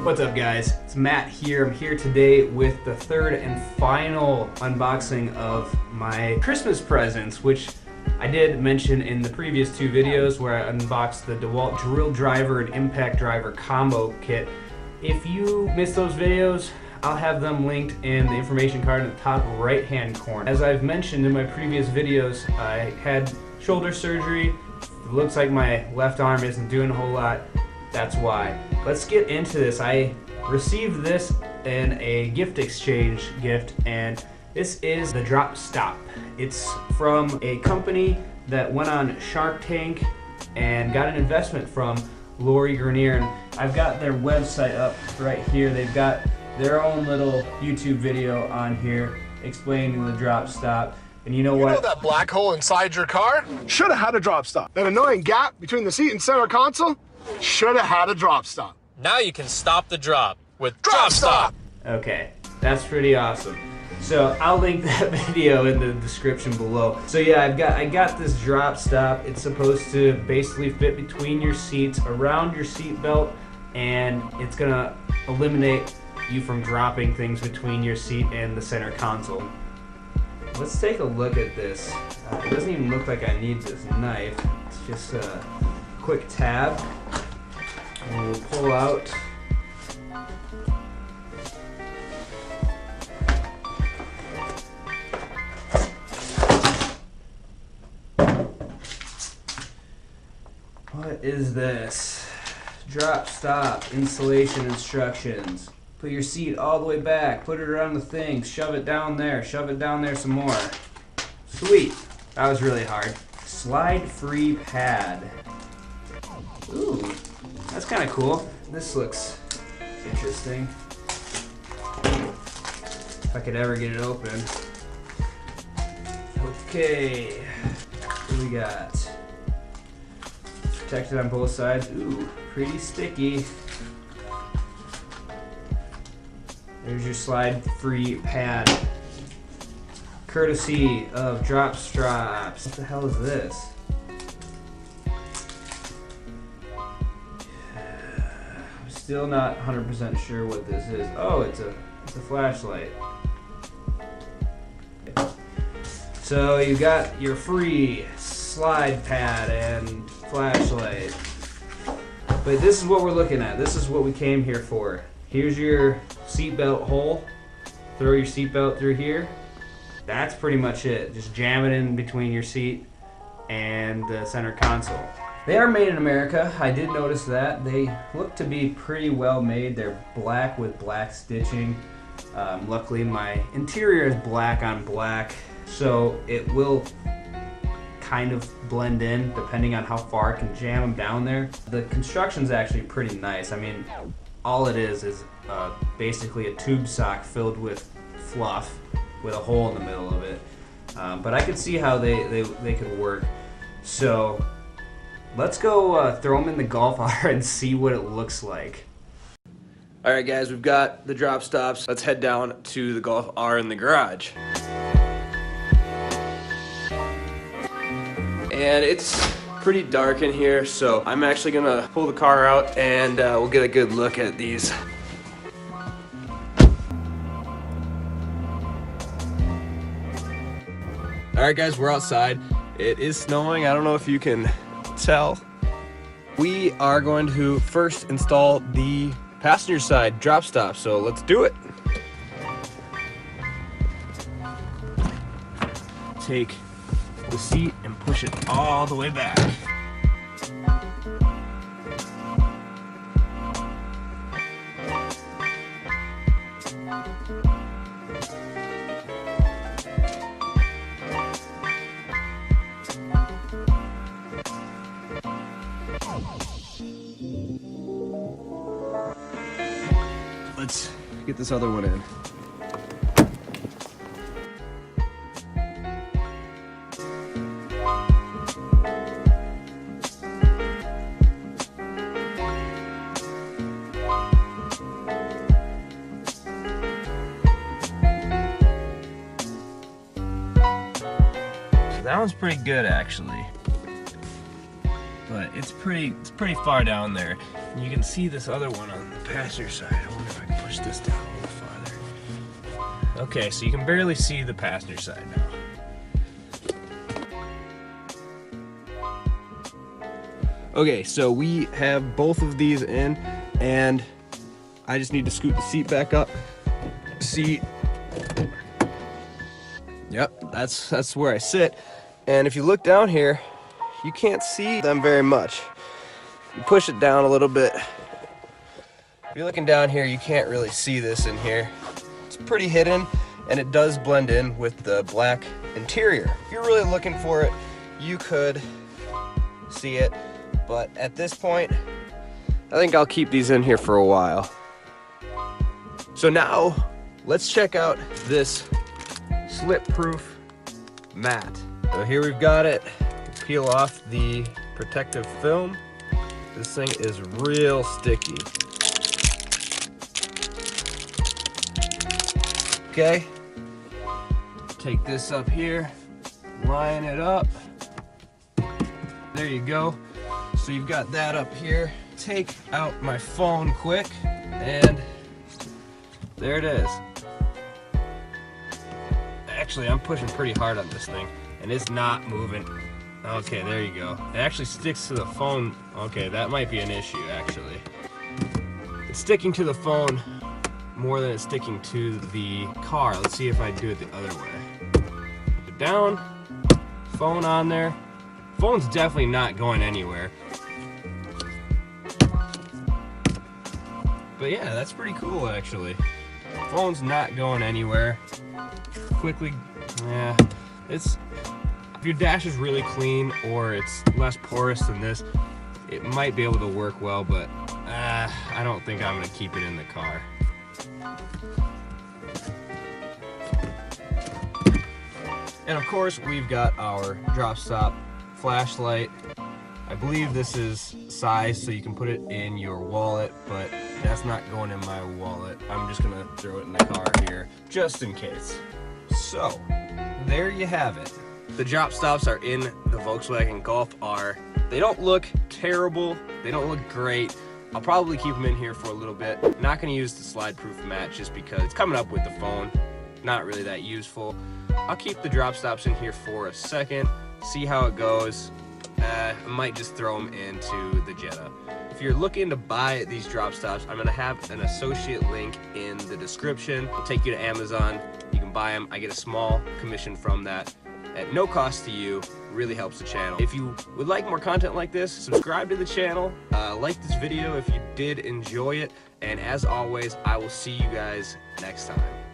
What's up guys, it's Matt here. I'm here today with the third and final unboxing of my Christmas presents, which I did mention in the previous two videos where I unboxed the DeWalt drill driver and impact driver combo kit. If you missed those videos, I'll have them linked in the information card in the top right hand corner. As I've mentioned in my previous videos, I had shoulder surgery. It looks like my left arm isn't doing a whole lot. That's why. Let's get into this. I received this in a gift exchange gift, and this is the Drop Stop. It's from a company that went on Shark Tank and got an investment from Lori Grenier, and I've got their website up right here. They've got their own little YouTube video on here explaining the Drop Stop. And you know what? You know that black hole inside your car? Should have had a drop stop. That annoying gap between the seat and center console? Should have had a drop stop. Now you can stop the drop with Drop Stop. Okay, that's pretty awesome. So I'll link that video in the description below. So yeah, I got this Drop Stop. It's supposed to basically fit between your seats, around your seat belt, and it's gonna eliminate you from dropping things between your seat and the center console. Let's take a look at this. It doesn't even look like I need this knife. It's just a quick tab. And we'll pull out what is this? Drop Stop installation instructions. Put your seat all the way back, put it around the thing, shove it down there some more. Sweet. That was really hard. Slide-free pad. Ooh, that's kind of cool. This looks interesting. If I could ever get it open. Okay, what do we got? Protected on both sides. Ooh, pretty sticky. There's your slide-free pad. Courtesy of Drop Stops. What the hell is this? I'm still not 100% sure what this is. Oh, it's a flashlight. So you got your free slide pad and flashlight. But this is what we're looking at. This is what we came here for. Here's your seatbelt hole. Throw your seatbelt through here. That's pretty much it. Just jam it in between your seat and the center console. They are made in America. I did notice that. They look to be pretty well made. They're black with black stitching. Luckily my interior is black on black, so it will kind of blend in depending on how far I can jam them down there. The construction's actually pretty nice. I mean, all it is basically a tube sock filled with fluff with a hole in the middle of it. But I could see how they could work. So let's go throw them in the Golf R and see what it looks like. Alright guys, we've got the Drop Stops. Let's head down to the Golf R in the garage. And it's pretty dark in here, so I'm actually gonna pull the car out and we'll get a good look at these. Alright guys, we're outside. It is snowing. I don't know if you can tell. We are going to first install the passenger side Drop Stop, so let's do it. Take the seat and push it all the way back. Let's get this other one in. So that one's pretty good, actually. but it's pretty far down there. And you can see this other one on the passenger side. I wonder if I can push this down a little farther. Okay, so you can barely see the passenger side now. Okay, so we have both of these in, and I just need to scoot the seat back up. Seat. Yep, that's where I sit. And if you look down here, you can't see them very much. You push it down a little bit. If you're looking down here, you can't really see this in here. It's pretty hidden, and it does blend in with the black interior. If you're really looking for it, you could see it. But at this point, I think I'll keep these in here for a while. So now, let's check out this slip-proof mat. So here we've got it. Peel off the protective film. This thing is real sticky. Okay, take this up here, line it up. There you go. So you've got that up here. Take out my phone quick, and there it is. Actually, I'm pushing pretty hard on this thing, and it's not moving. Okay, there you go. It actually sticks to the phone. Okay, that might be an issue, actually. It's sticking to the phone more than it's sticking to the car. Let's see if I do it the other way. Put it down, phone on there. Phone's definitely not going anywhere. But yeah, that's pretty cool, actually. Phone's not going anywhere. Quickly, yeah, if your dash is really clean or it's less porous than this, it might be able to work well, but I don't think I'm gonna keep it in the car. And of course, we've got our drop stop flashlight. I believe this is size so you can put it in your wallet, but that's not going in my wallet. I'm just gonna throw it in the car here, just in case. So, there you have it. The drop stops are in the Volkswagen Golf R. They don't look terrible, they don't look great. I'll probably keep them in here for a little bit. Not gonna use the slide proof mat just because it's coming up with the phone. Not really that useful. I'll keep the drop stops in here for a second, see how it goes. I might just throw them into the Jetta. If you're looking to buy these drop stops, I'm gonna have an associate link in the description. It'll take you to Amazon. You can buy them. I get a small commission from that at no cost to you. Really helps the channel. If you would like more content like this, subscribe to the channel. Like this video if you did enjoy it. And as always, I will see you guys next time.